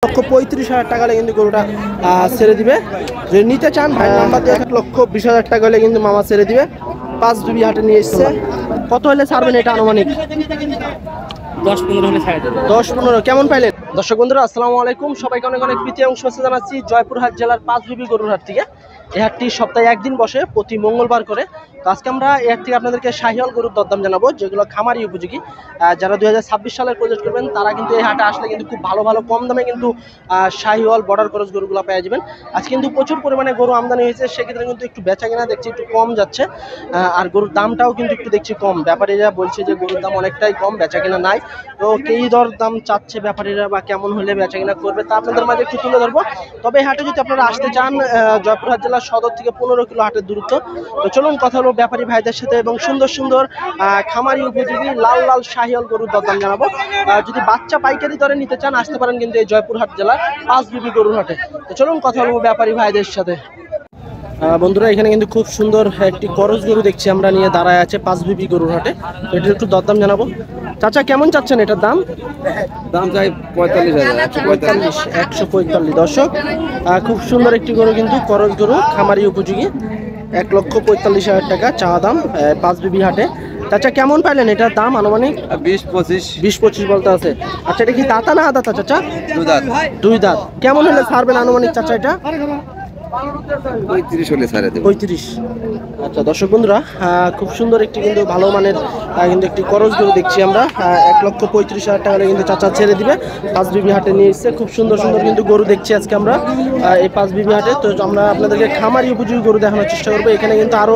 1,35,000 টাকা হলে কিন্তু গরুটা ছেড়ে দিবে। যদি নিতে চান ভাই নাম্বার দিয়ে 1,20,000 টাকা হলে কিন্তু মামা ছেড়ে দিবে। 5 বিবি হাটে নিয়ে এসছে। কত হলে ছাড়বেন এটা আনুমানিক? 10-15 হলে ছাড়ে দেব। 10-15 কেমন পাইলেন? দর্শক বন্ধুরা আসসালামু আলাইকুম, সবাইকে অনেক অনেক প্রীতি এবং শুভেচ্ছা জানাচ্ছি জয়পুরহাট জেলার 5 বিবি গরুর হাট থেকে। এই হাটটি সপ্তাহে একদিন বসে, প্রতি মঙ্গলবার করে। তো আজকে আমরা এই হাট থেকে আপনাদেরকে শাহিওয়াল গরুর দরদাম জানাবো, যেগুলো খামারি উপযোগী। যারা 2026 সালের প্রজেক্ট করবেন তারা কিন্তু এই হাটে আসলে কিন্তু খুব ভালো ভালো কম দামে কিন্তু শাহিওয়াল বর্ডার ক্রস গরুগুলো পেয়ে যাবেন। আজকে কিন্তু প্রচুর পরিমাণে গরু আমদানি হয়েছে, সেক্ষেত্রে কিন্তু একটু বেচা কেনা দেখছি একটু কম যাচ্ছে, আর গরুর দামটাও কিন্তু একটু দেখছি কম। ব্যাপারীরা বলছে যে গরুর দাম অনেকটাই কম, বেচা কেনা নাই। তো কেই দর দাম চাচ্ছে ব্যাপারীরা বা কেমন হলে বেচা কেনা করবে তা আপনাদের মাঝে একটু তুলে ধরবো। তবে এই হাটে যদি আপনারা আসতে চান, জয়পুরহাট জেলার সদর থেকে 15 কিলো হাটের দূরত্ব। তো চলুন কথা হলো ব্যাপারী ভাইদের সাথে এবং সুন্দর সুন্দর খামারি উপযোগী লাল লাল শাহিওয়াল গরুর দরদাম জানাবো। যদি বাচ্চা পাইকারি দরে নিতে চান আসতে পারেন কিন্তু এই জয়পুরহাট জেলার 5 বিবি গরুর হাটে। তো চলুন কথা বলবো ব্যাপারী ভাইদের সাথে। বন্ধুরা এখানে কিন্তু খুব সুন্দর একটি করজ গরু দেখছি আমরা, নিয়ে দাঁড়ায় আছে 5 বিবি গরুর হাটে। তো এটার একটু দরদাম জানাবো। চাচা কেমন চাচ্ছেন এটার দাম? দাম চাই 45,000। 145। দর্শক খুব সুন্দর একটি গরু কিন্তু করজ গরু, খামারি উপযোগী। 1,45,000 টাকা চা দাম 5 বিবি হাটে। চাচা কেমন পাইলেন এটার দাম আনুমানিক? 20-25 বলতে আছে। আচ্ছা এটা কি দাতা না আদাতা চাচা? দুই দাঁত। কেমন হলে ছাড়বেন আনুমানিক চাচা এটা? 35 হলে ছাড়ে দেব। 35। আচ্ছা দর্শক বন্ধুরা খুব সুন্দর একটি কিন্তু ভালো মানের কিন্তু একটি করজ গরু দেখছি আমরা। 1,35,000 টাকা কিন্তু চাচা ছেড়ে দিবে। 5 বিবি হাটে নিয়ে এসছে। খুব সুন্দর সুন্দর কিন্তু গরু দেখছি আজকে আমরা এই 5 বিবি হাটে। তো আমরা আপনাদেরকে খামারি উপযোগী গরু দেখানোর চেষ্টা করবো। এখানে কিন্তু আরো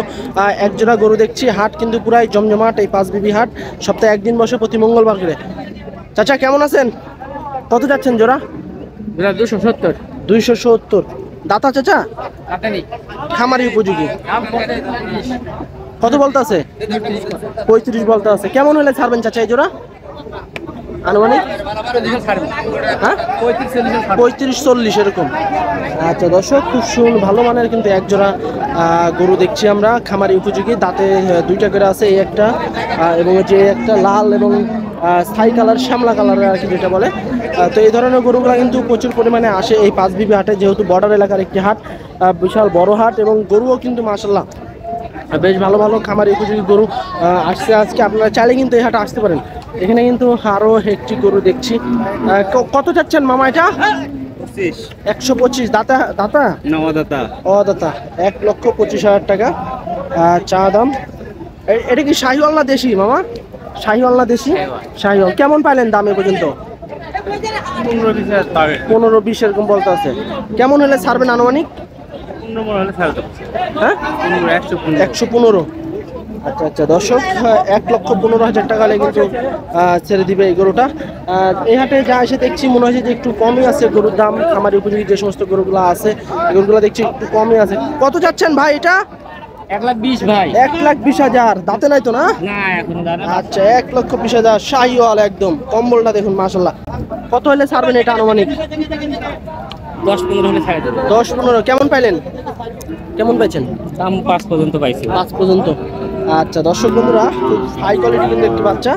এক জোড়া গরু দেখছি। হাট কিন্তু পুরাই জমজমাট এই 5 বিবি হাট, সপ্তাহে একদিন বসে, প্রতি মঙ্গলবার করে। চাচা কেমন আছেন? কত যাচ্ছেন জোড়া? 270। 270। দাতা চাচা? খামারি উপযোগী। কত বলতে আছে? 35 বলতে আছে। কেমন হলে ছাড়বেন চাচা এই জোড়া আনুমানিক? হ্যাঁ 35-40 এরকম। আচ্ছা দর্শক খুব ভালো মানের কিন্তু এক জোড়া গরু দেখছি আমরা, খামারি উপযোগী। দাঁতে 2টা করে আছে, এই একটা এবং যে একটা লাল এবং ছাই কালার, শ্যামলা কালারের আর কি যেটা বলে। তো এই ধরনের গরুগুলো কিন্তু প্রচুর পরিমাণে আসে এই 5 বিবি হাটে, যেহেতু বর্ডার এলাকার একটি হাট, বিশাল বড় হাট, এবং গরুও কিন্তু মাশাআল্লাহ বেশ ভালো ভালো খামারি উপযোগী গরু আসছে আজকে। আপনারা চাইলে কিন্তু এই হাটে আসতে পারেন। এখানে কিন্তু আরো একটি গরু দেখছি। কত যাচ্ছেন মামা এটা? 125। দাতা দাতা ও দাতা 1,25,000 টাকা চা দাম। এটা কি শাহিওয়াল না দেশি মামা? শাহিওয়াল না দেশি? শাহিওয়াল। কেমন পাইলেন দাম এ পর্যন্ত? 15-20 এরকম বলতে আছে। কেমন হলে ছাড়বেন আনুমানিক? হ্যাঁ 115। আচ্ছা আচ্ছা দর্শক 1,15,000 টাকা হলে কিন্তু ছেড়ে দিবে এই গরুটা। এই হাটে যা এসে দেখছি মনে হচ্ছে যে একটু কমই আছে গরুর দাম। খামারি উপযোগী যে সমস্ত গরুগুলো আছে এই গরুগুলো দেখছি একটু কমই আছে। কত যাচ্ছেন ভাই এটা? 1,20 ভাই। 1,20,000। দাঁতে নাই তো না? না এখনো দাঁড়া। আচ্ছা 1,20,000 শাহিওয়াল একদম। কম্বলটা দেখুন মাশাআল্লাহ। কত হলে ছাড়বেন এটা আনুমানিক? 10-15 হলে ছাড়ে দেব। 10-15 কেমন পাইলেন? কেমন পাইছেন? দাম 5 পর্যন্ত পাইছি। 5 পর্যন্ত। আচ্ছা দর্শক বন্ধুরা খুব হাই কোয়ালিটি কিন্তু একটি বাচ্চা,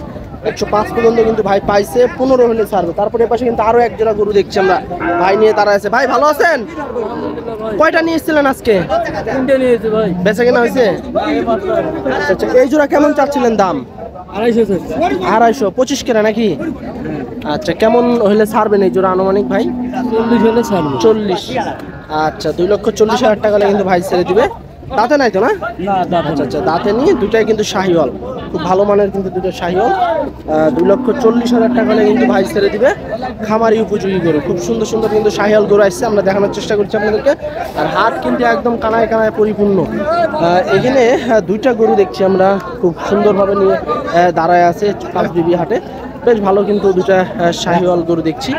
105 পর্যন্ত কিন্তু ভাই পাইছে। 15 হলে ছাড়বে। তারপরে এপাশে কিন্তু আরো এক জোড়া গরু দেখছি আমরা, ভাই নিয়ে দাঁড়ায় আছে। ভাই ভালো আছেন? কয়টা নিয়ে এসেছিলেন আজকে? 3টে নিয়েছি ভাই। বেচা কেনা হয়েছে? আচ্ছা এই জোড়া কেমন চাচ্ছিলেন দাম? 250। 25 কেনা নাকি? আচ্ছা কেমন হলে ছাড়বেন এই জোড়া আনুমানিক ভাই? 40 হলে ছাড়বো। 40। আচ্ছা 2,40,000 টাকা হলে কিন্তু ভাই ছেড়ে দিবে। দাঁতে নাই তো না? আচ্ছা আচ্ছা দাঁতে নিয়ে দুটাই কিন্তু শাহিওয়াল, খুব ভালো মানের কিন্তু দুটো শাহিওয়াল। 2,40,000 টাকা হলে কিন্তু ভাই ছেড়ে দিবে। খামারি উপযোগী গরু, খুব সুন্দর সুন্দর কিন্তু শাহিওয়াল গরু আসছে, আমরা দেখানোর চেষ্টা করছি আপনাদেরকে। আর হাট কিন্তু একদম কানায় কানায় পরিপূর্ণ। এখানে 2টা গরু দেখছি আমরা, খুব সুন্দরভাবে নিয়ে দাঁড়ায় আছে 5 বিবি হাটে। বেশ ভালো কিন্তু 2টা শাহিওয়াল গরু দেখছি।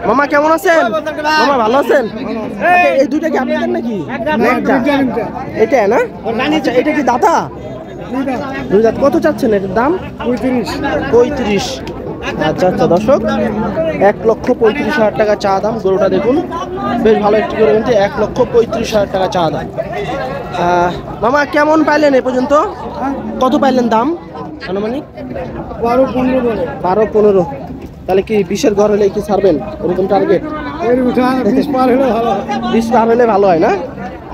মামা কেমন আছেন? মামা ভালো আছেন? এই 2টা কি আপনাদের নাকি? এটা না? আচ্ছা এটা কি দাতা? 2 দাঁত। কত চাচ্ছেন এটার দাম? 35। আচ্ছা আচ্ছা দর্শক 1,35,000 টাকা চা দাম। গরুটা দেখুন বেশ ভালো একটি গরু কিন্তু 1,35,000 টাকা চা দাম। মামা কেমন পাইলেন এ পর্যন্ত? কত পাইলেন দাম আনুমানিক? 12-15 বলে। 12-15। তাহলে কি 20-এর ঘর হলে কি ছাড়বেন এরকম টার্গেট? 20 পার হলে ভালো হয়। 20 পার হলে ভালো হয় না?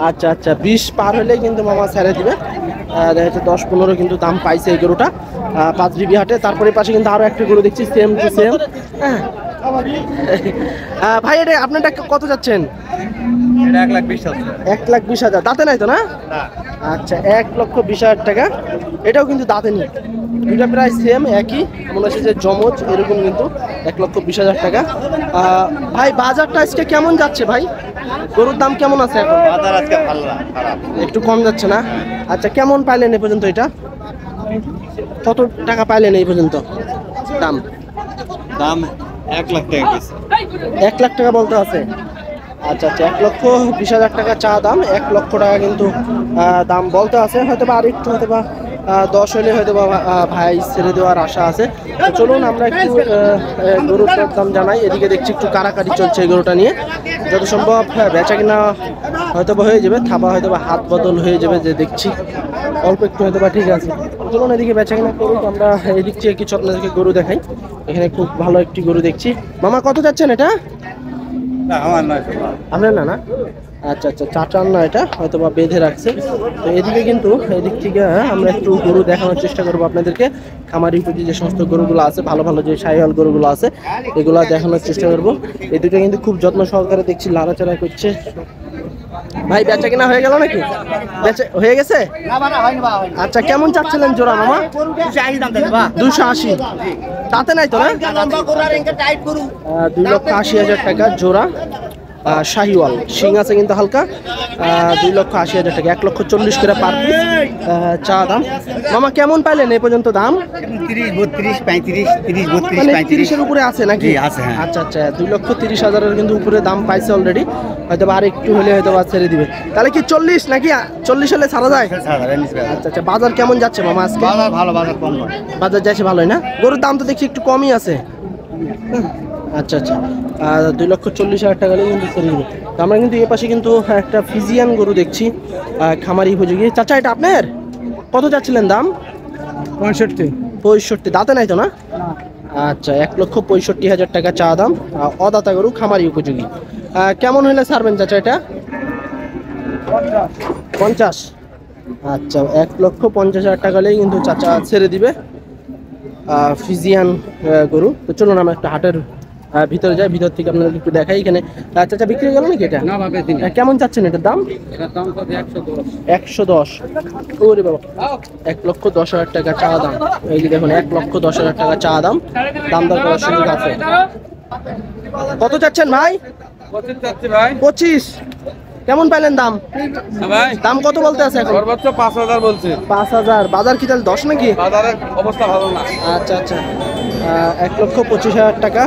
আচ্ছা আচ্ছা, 20 পার হলে কিন্তু মামা ছেড়ে দিবে। দেখা যাচ্ছে 10-15 কিন্তু দাম পাইছে এই গরুটা পাঁচবিবি হাটে। তারপরে পাশে কিন্তু আরো একটা গরু দেখছি সেম টু সেম। ভাই এটা আপনারটা কত যাচ্ছেন? এটা 1,20,000। 1,20,000 দাঁতে নাই তো না? আচ্ছা 1,20,000 টাকা। এটাও কিন্তু দাঁতে নেই, দুইটা প্রায় সেম একই, মনে হচ্ছে যে জমজ এরকম, কিন্তু 1,20,000 টাকা। ভাই বাজারটা আজকে কেমন যাচ্ছে ভাই? গরুর দাম কেমন আছে এখন? বাজার আজকে ভালো না, খারাপ। একটু কম যাচ্ছে না? আচ্ছা কেমন পাইলেন এই পর্যন্ত? এটা কত টাকা পাইলেন এই পর্যন্ত দাম? দাম 1 লাখ টাকা কেজি। 1 লাখ টাকা বলতে আছে। আচ্ছা আচ্ছা, 1,20,000 টাকা চা দাম, 1 লক্ষ টাকা কিন্তু দাম বলতে আছে। হয়তো বা আর একটু হয়তো বা 10 হলে হয়তো বা ভাই ছেড়ে দেওয়ার আশা আছে। তো চলুন আমরা একটু গরুর দাম জানাই। এদিকে দেখছি একটু কারাকারি চলছে এই গরুটা নিয়ে। যত সম্ভব বেচা কিনা হয়তো বা হয়ে যাবে, থাবা হয়তো বা হাত বদল হয়ে যাবে, যে দেখছি অল্প একটু হয়তো বা ঠিক আছে। চলুন এদিকে বেচা কিনা করুক, আমরা এদিক থেকে কিছু আপনাদেরকে গরু দেখাই। এখানে খুব ভালো একটি গরু দেখছি। মামা কত যাচ্ছেন এটা? না আমার নয়, আপনার না? না আচ্ছা আচ্ছা, চাচার না, এটা হয়তো বা বেঁধে রাখছে। তো এদিকে কিন্তু এদিক থেকে আমরা একটু গরু দেখানোর চেষ্টা করবো আপনাদেরকে। খামারি উপযোগী যে সমস্ত গরুগুলো আছে, ভালো ভালো যে শাহিওয়াল গরুগুলো আছে, এগুলো দেখানোর চেষ্টা করবো। এই দুটো কিন্তু খুব যত্ন সহকারে দেখছি লাড়াচাড়া করছে। ভাই বেচা কিনা হয়ে গেল নাকি? বেচা হয়ে গেছে? আচ্ছা কেমন চাচ্ছিলেন জোড়া মামা? 280। তাতে নাই তো না? 2,80,000 টাকা জোড়া শাহিওয়াল, শিং আছে কিন্তু হালকা। 2,80,000 টাকা, 1,40,000 করে পার পিস চা দাম। মামা কেমন পাইলেন এই পর্যন্ত দাম? 30, 32, 35, 30, 32, মানে 35। 30-এর উপরে আছে নাকি? জি, আছে, হ্যাঁ। আচ্ছা আচ্ছা, 2,30,000-এর কিন্তু উপরে দাম পাইছে অলরেডি। হয়তো আর একটু হলে হয়তো ছেড়ে দিবে। তাহলে কি 40 নাকি? 40 হলে ছাড়া যায়? আচ্ছা আচ্ছা, বাজার কেমন যাচ্ছে মামা আজকে? বাজার ভালো, বাজার কম নয়। বাজার যাচ্ছে ভালোই না? গরুর দাম তো দেখছি একটু কমই আছে। আচ্ছা আচ্ছা, 2,40,000 টাকা হলে কিন্তু ছেড়ে দিবে। তো আমরা কিন্তু এই পাশে কিন্তু একটা ফিজিয়ান গরু দেখছি খামারি উপযোগী। চাচা এটা আপনার কত যাচ্ছিলেন দাম? 65। দাঁতে নাই তো না? আচ্ছা, 1,65,000 টাকা চা দাম, অদাতা গরু, খামারি উপযোগী। কেমন হলে ছাড়বেন চাচা এটা? 50। আচ্ছা, 1,50,000 টাকা হলেই কিন্তু চাচা ছেড়ে দিবে ফিজিয়ান গরু। তো চলুন আমরা একটা হাটের ভিতরে যাই, ভিতর থেকে আপনাদের একটু দেখাই। এখানে চাচা বিক্রি হয়ে গেল নাকি এটা? না ভাবে দিন। কেমন চাচ্ছেন এটার দাম? এটার দাম কত? 110। 110। ওরে বাবা, 1,10,000 টাকা চা দাম। এই যে দেখুন, 1,10,000 টাকা চা দাম, দাম দর করার সুযোগ আছে। কত চাচ্ছেন ভাই? 25 যাচ্ছে ভাই। 25। কেমন পাইলেন দাম? ভাই দাম কত বলতে আছে এখন? সর্বোচ্চ 5,000 বলছে। 5,000। বাজার কি তাহলে 10 নাকি? বাজারের অবস্থা ভালো না। আচ্ছা আচ্ছা, 1,25,000 টাকা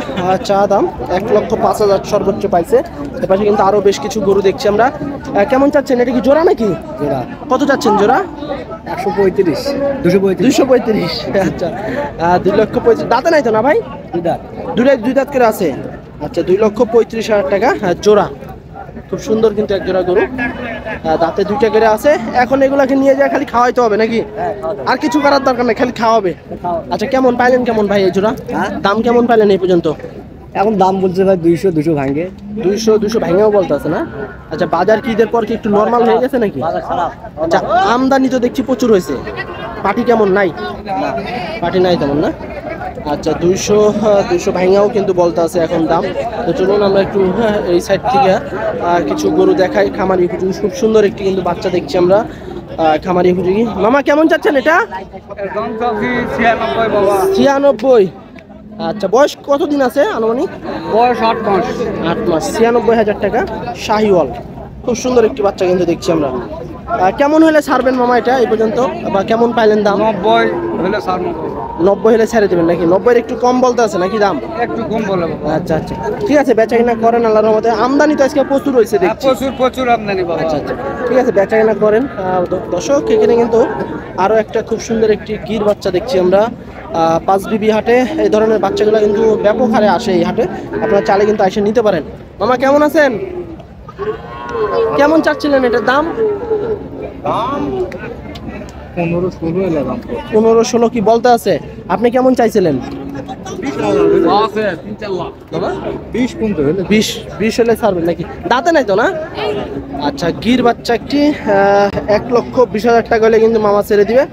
চা দাম, 1,05,000 সর্বোচ্চ পাইছে। এপাশে কিন্তু আরো বেশ কিছু গরু দেখছি আমরা। কেমন চাচ্ছেন? এটা কি জোড়া নাকি? জোড়া কত চাচ্ছেন জোড়া? 135, 235। 235। আচ্ছা, 2,35,000। দাঁতে নাই তো না ভাই? দুই দাঁত করে আছে। আচ্ছা, 2,35,000 টাকা জোড়া। খুব সুন্দর কিন্তু এক জোড়া গরু, দাঁতে 2টা করে আছে। এখন এগুলাকে নিয়ে যায় খালি খাওয়াইতে হবে নাকি? আর কিছু করার দরকার নেই, খালি খাওয়াবে। আচ্ছা, কেমন পাইলেন কেমন ভাই এই জোড়া? দাম কেমন পাইলেন এই পর্যন্ত? এখন দাম বলছে ভাই 200 ভাঙে। 200 ভাঙেও বলতে আছে না? আচ্ছা, বাজার কি ঈদের পর কি একটু নর্মাল হয়ে গেছে নাকি? আচ্ছা, আমদানি তো দেখছি প্রচুর হয়েছে। পাটি কেমন? নাই, পাটি নাই তেমন না? আচ্ছা, 200 ভাঙাও কিন্তু বলতে আছে এখন দাম। তো চলুন আমরা একটু এই সাইড থেকে কিছু গরু দেখাই খামারি উপযোগী। খুব সুন্দর একটি কিন্তু বাচ্চা দেখছি আমরা খামারি উপযোগী। মামা কেমন চাচ্ছেন এটা? দাম চাচ্ছি 96 বাবা। 96। আচ্ছা, বয়স কতদিন আছে আনুমানিক? বয়স 8 মাস। 8 মাস। 96,000 টাকা শাহিওয়াল, খুব সুন্দর একটি বাচ্চা কিন্তু দেখছি আমরা। কেমন হলে ছাড়বেন মামা এটা এই পর্যন্ত, বা কেমন পাইলেন দাম? 90 হলে ছাড় মতো। 90 হলে ছেড়ে দেবেন নাকি? 90-এর একটু কম বলতে আছে নাকি দাম? একটু কম বলে। আচ্ছা আচ্ছা, ঠিক আছে, বেচা কিনা করেন আল্লাহর রহমতে। আমদানি তো আজকে প্রচুর হয়েছে দেখছি। প্রচুর আমদানি বাবা। আচ্ছা আচ্ছা, ঠিক আছে, বেচা কিনা করেন। দর্শক, এখানে কিন্তু আরো একটা খুব সুন্দর একটি গির বাচ্চা দেখছি আমরা পাঁচবিবি হাটে। এই ধরনের বাচ্চাগুলো কিন্তু ব্যাপক হারে আসে এই হাটে, আপনারা চাইলে কিন্তু এসে নিতে পারেন। মামা কেমন আছেন? কেমন চাচ্ছিলেন এটার দাম? 15-16 এলাম। 15-16 কি বলতে আছে? আপনি কেমন চাইছিলেন? আছে 3-4 লাখ বাবা 20 পর্যন্ত হলে 20 হলে ছাড়বেন নাকি? দাঁতে নাই তো না? আচ্ছা, গির বাচ্চা একটি 1,20,000 টাকা হলে কিন্তু মামা ছেড়ে দিবে।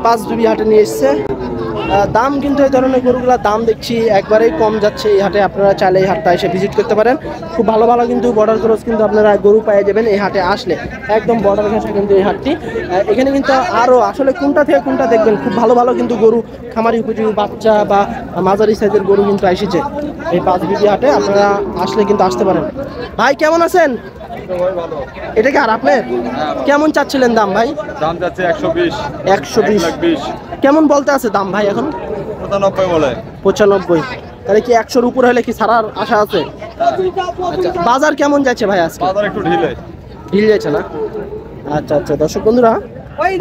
5 বিবি হাটে নিয়ে এসছে। দাম কিন্তু এই ধরনের গরুগুলোর দাম দেখছি একবারেই কম যাচ্ছে এই হাটে। আপনারা চাইলে এই হাটটা এসে ভিজিট করতে পারেন। খুব ভালো ভালো কিন্তু বর্ডার ক্রস কিন্তু আপনারা গরু পেয়ে যাবেন এই হাটে আসলে। একদম বর্ডার ঘেঁষা কিন্তু এই হাটটি। এখানে কিন্তু আরও আসলে কোনটা থেকে কোনটা দেখবেন, খুব ভালো ভালো কিন্তু গরু, খামারি উপযোগী বাচ্চা বা মাঝারি সাইজের গরু কিন্তু এসেছে এই 5 বিবি হাটে। আপনারা আসলে কিন্তু আসতে পারেন। ভাই কেমন আছেন? এটা কি আর আপনার? কেমন চাচ্ছিলেন দাম ভাই? দাম যাচ্ছে 120 120 কেমন বলতে আছে দাম ভাই এখন? 95 বলে 95। তাহলে কি 100-র উপর হলে কি ছাড়ার আশা আছে? আচ্ছা, বাজার কেমন যাচ্ছে ভাই আজকে? বাজার একটু ঢিলে ঢিল যাচ্ছে না? আচ্ছা আচ্ছা, দর্শক বন্ধুরা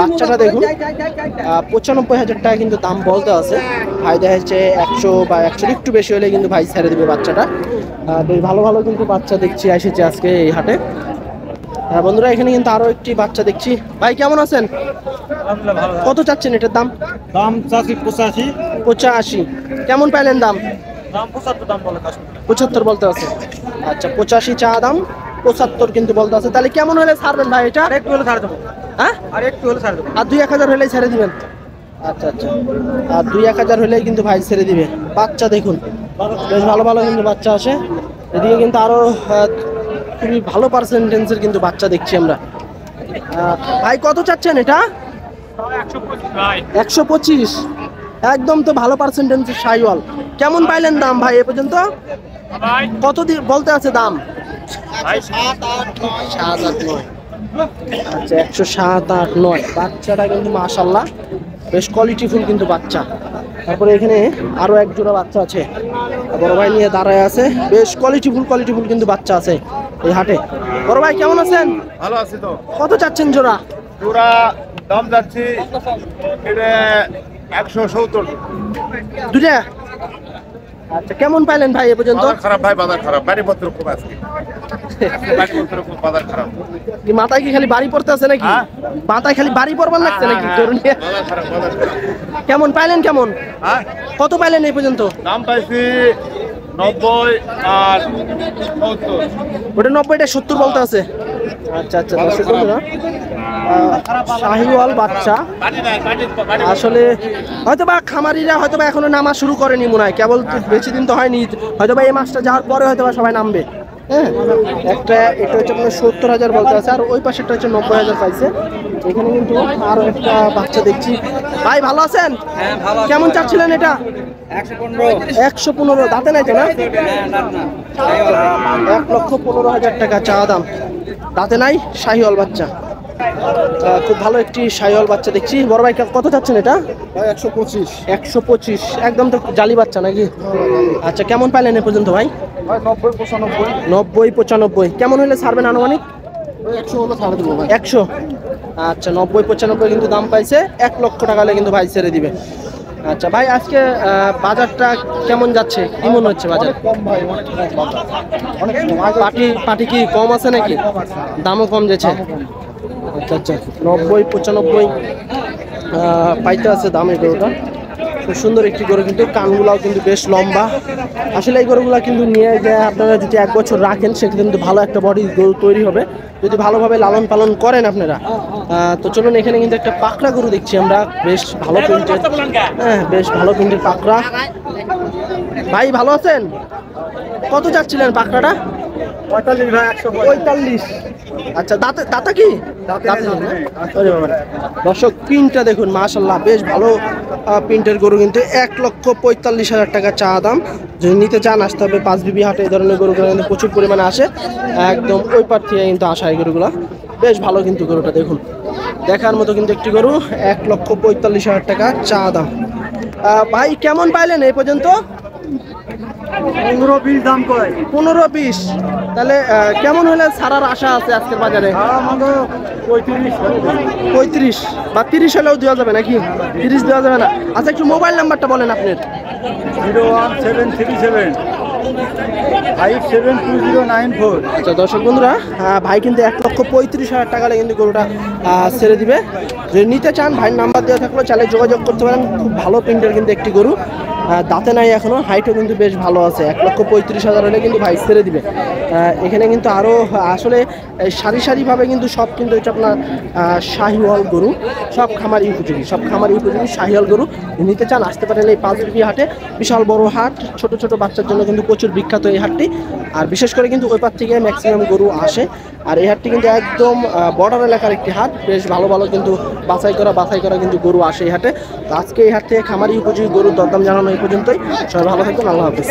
বাচ্চাটা দেখুন 95,000 টাকা কিন্তু দাম বলতে আছে। ভাই দেখা যাচ্ছে 100 বা 100 একটু বেশি হলে কিন্তু ভাই ছেড়ে দেবে বাচ্চাটা। বেশ ভালো ভালো কিন্তু বাচ্চা দেখছি এসেছে আজকে এই হাটে। বন্ধুরা এখানে কিন্তু আরো একটি বাচ্চা দেখছি। ভাই কেমন আছেন? কত চাচ্ছেন এটার দাম? দাম চাচ্ছি 85 85। কেমন পাইলেন দাম? দাম 75 দাম বলে 75 বলতে আছে। আচ্ছা, 85 চা দাম, 75 কিন্তু বলতে আছে। তাহলে কেমন হলে ছাড়বেন ভাই এটা? একটু হলে ছাড় দেবো। হ্যাঁ, আর একটু হলে ছাড় দেবো। আর 2-1,000 হলেই ছেড়ে দিবেন? আচ্ছা আচ্ছা, আর 2-1,000 হলেই কিন্তু ভাই ছেড়ে দিবে। বাচ্চা দেখুন বেশ ভালো ভালো কিন্তু বাচ্চা আসে এদিকে। কিন্তু আরো খুবই ভালো পার্সেন্টেন্সের কিন্তু বাচ্চা দেখছি আমরা। ভাই কত চাচ্ছেন এটা? 125। একদম তো ভালো পার্সেন্টেন্সের শাইওয়াল। কেমন পাইলেন দাম ভাই এ পর্যন্ত? কত বলতে আছে দাম? 7-8-9। আচ্ছা, 107-8-9। বাচ্চাটা কিন্তু মাশাআল্লাহ বেশ কোয়ালিটিফুল কিন্তু বাচ্চা। তারপরে এখানে আরো এক জোড়া বাচ্চা আছে, বড় ভাই নিয়ে দাঁড়ায় আছে। বেশ কোয়ালিটিফুল কিন্তু বাচ্চা আছে এই হাটে। বড় ভাই কেমন আছেন? ভালো আছে তো। কত চাচ্ছেন জোড়া? পুরা দাম যাচ্ছে এটা 170 দুটা। আচ্ছা, কেমন পাইলেন ভাই এ পর্যন্ত? বাজার খারাপ ভাই, বাজার খারাপ, বাড়িপত্র খুব আজকে বাড়িপত্র খুব বাজার খারাপ। কি মাথায় কি খালি বাড়ি পড়তে আছে নাকি? হ্যাঁ। মাথায় খালি বাড়ি পড়বার লাগছে নাকি গরু নিয়ে? বাজার খারাপ, বাজার খারাপ। কেমন পাইলেন কেমন? হ্যাঁ, কত পাইলেন এই পর্যন্ত? দাম পাইছি 90 আর 70। ওটা 90টা 70 বলতে আছে। আচ্ছা আচ্ছা, দর্শক বন্ধুরা শাহিওয়াল বাচ্চা আসলে হয়তো বা খামারিরা হয়তো বা এখনো নামা শুরু করেনি মনে হয়, কেবল তো বেশি দিন তো হয়নি। হয়তো বা এই মাসটা যাওয়ার পরে হয়তো বা সবাই নামবে। হ্যাঁ, একটা এটা হচ্ছে আপনার 70,000 বলতে আছে, আর ওই পাশেরটা হচ্ছে 90,000 পাইছে। এখানে কিন্তু আরো একটা বাচ্চা দেখছি। ভাই ভালো আছেন? কেমন চাচ্ছিলেন এটা? 115। দাঁতে নাই তো না? 1,15,000 টাকা চা দাম। দাঁতে নাই, শাহিওয়াল বাচ্চা। খুব ভালো একটি শাহিওয়াল বাচ্চা দেখছি। বড় ভাই কত চাচ্ছেন এটা? 125 125। একদম তো জালি বাচ্চা নাকি? আচ্ছা, কেমন পাইলেন এ পর্যন্ত ভাই? 90-95। কেমন হলে ছাড়বেন আনুমানিক? 100 হলে ছাড় দেবো ভাই। 100। আচ্ছা, 90-95 কিন্তু দাম পাইছে। 1 লক্ষ টাকা হলে কিন্তু ভাই ছেড়ে দিবে। আচ্ছা ভাই, আজকে বাজারটা কেমন যাচ্ছে? কি মনে হচ্ছে বাজার? কম ভাই, অনেক কম বাজার। অনেক কম। পাটি কি কম আছে নাকি? দামও কম যাচ্ছে। আচ্ছা আচ্ছা, 90-95 পাইতে আছে দাম এই গরুটা। খুব সুন্দর একটি গরু, কিন্তু কানগুলাও কিন্তু বেশ লম্বা। আসলে এই গরুগুলা কিন্তু নিয়ে গিয়ে আপনারা যদি 1 বছর রাখেন সেক্ষেত্রে কিন্তু ভালো একটা বডি গরু তৈরি হবে যদি ভালোভাবে লালন পালন করেন আপনারা। তো চলুন, এখানে কিন্তু একটা পাকড়া গরু দেখছি আমরা, বেশ ভালো প্রিন্টের। হ্যাঁ, বেশ ভালো প্রিন্টের পাকড়া। ভাই ভালো আছেন? কত যাচ্ছিলেন পাকড়াটা? 45 ভাই, 45। আচ্ছা, দাঁতা কি? দাঁতে নেই না? আরে বাবা রে। দর্শক প্রিন্টটা দেখুন মাশাআল্লাহ, বেশ ভালো প্রিন্টের গরু কিন্তু। 1,45,000 টাকা চা দাম। যদি নিতে চান আসতে হবে 5 বিবি হাটে। এই ধরনের গরুগুলো কিন্তু প্রচুর পরিমাণে আসে, একদম ওই পার থেকে কিন্তু আসা এই গরুগুলো। বেশ ভালো কিন্তু গরুটা দেখুন, দেখার মতো কিন্তু একটি গরু। 1,45,000 টাকা চা দাম। ভাই কেমন পাইলেন এই পর্যন্ত? 15-20 দাম কয়। 15-20। তাহলে কেমন হলে ছাড়ার আশা আছে আজকের বাজারে? 35 বা 30 হলেও দেওয়া যাবে নাকি? 30 দেওয়া যাবে না? আচ্ছা, একটু মোবাইল নাম্বারটা বলেন আপনার। 01737 572094। আচ্ছা দর্শক বন্ধুরা, ভাই কিন্তু 1,35,000 টাকা কিন্তু গরুটা ছেড়ে দিবে। যদি নিতে চান ভাইয়ের নাম্বার দেওয়া থাকলে চাইলে যোগাযোগ করতে পারেন। খুব ভালো প্রিন্টের কিন্তু একটি গরু। দাঁতে নাই এখনো, হাইটও কিন্তু বেশ ভালো আছে। 1,35,000 হলে কিন্তু ভাই ছেড়ে দিবে। এখানে কিন্তু আরও আসলে সারি সারিভাবে কিন্তু সব কিন্তু এটা আপনার শাহিওয়াল গরু, সব খামারি উপযোগী, সব খামারি উপযোগী শাহিওয়াল গরু নিতে চান আসতে পারেন এই পাঁচবিবি হাটে। বিশাল বড় হাট, ছোট ছোট বাচ্চার জন্য কিন্তু প্রচুর বিখ্যাত এই হাটটি। আর বিশেষ করে কিন্তু ওই পার থেকে ম্যাক্সিমাম গরু আসে। আর এই হাটটি কিন্তু একদম বর্ডার এলাকার একটি হাট, বেশ ভালো ভালো কিন্তু বাছাই করা কিন্তু গরু আসে এই হাটে। তো আজকে এই হাট থেকে খামারি উপযোগী গরুর দরদাম জানানো এই পর্যন্তই। সবাই ভালো থাকবেন, আল্লাহ হাফেজ।